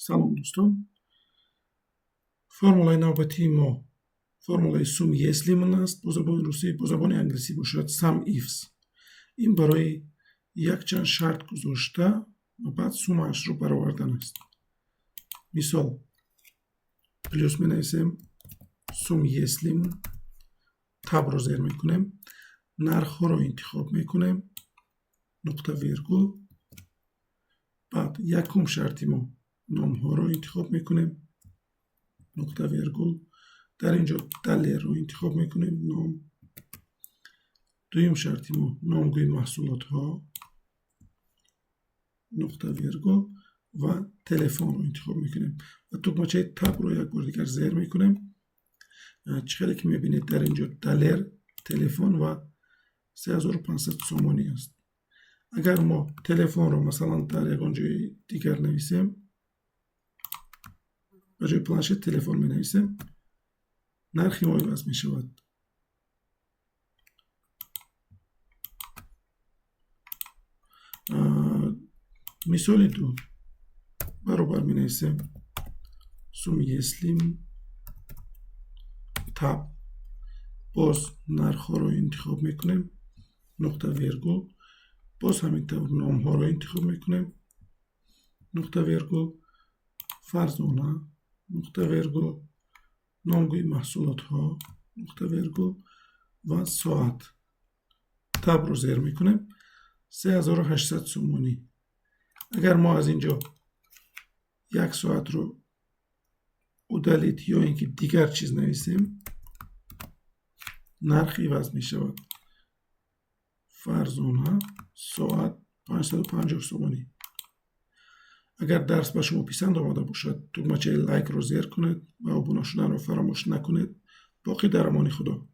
سلام دوستان، فرمولای نوبتی ما فرمولای سوم یس لیمن است. با زبان روسی، با زبان انگلیسی باشد سم ایفز. این برای یک چند شرط گذاشته و بعد سومش رو برآوردن است. مثال پلیس می نویسیم سوم یس لیمن، تب رو زیر میکنیم، نرخ ها رو انتخاب میکنیم، نقطه ویرگول، بعد یکم شرطی ما نام ها رو انتخاب میکنیم، نقطه ویرگول، در اینجا دلیل رو انتخاب میکنیم، نام. دویم شرطی ما نامگوی محصولات ها، نقطه ویرگول و تلفن رو انتخاب میکنیم و تکمچه تب رو یک بار دیگر زیر میکنیم. چقدر که میبینید در اینجا دلیل، تلفن و 3500 سومانی است. اگر ما تلفن رو مثلا در یک جای دیگر نویسیم، به جای پلنشت تلفن می نویسیم، نرخی ما عوض می شود. مثال دو برابر می نویسیم سوم یس لیمن تب، باز نرخ ها رو انتخاب می کنیم، نقطه ویرگول، باز همینطور نام ها رو انتخاب می کنیم، نقطه ویرگول، فرزانه، نقطه ویرگول، نامگوی محصولات ها، نقطه ویرگول و ساعت. تب رو زیر می کنیم 3800 سومانی. اگر ما از اینجا یک ساعت رو ادلیت یا اینکه دیگر چیز نویسیم، نرخ عوض می شود. فرزانه ساعت 550 سومانی. اگر درس به شما پسند آمده باشد، تکمچه لایک رو زیر کنید و ابونه شدن رو فراموش نکنید. باقی در امان خدا.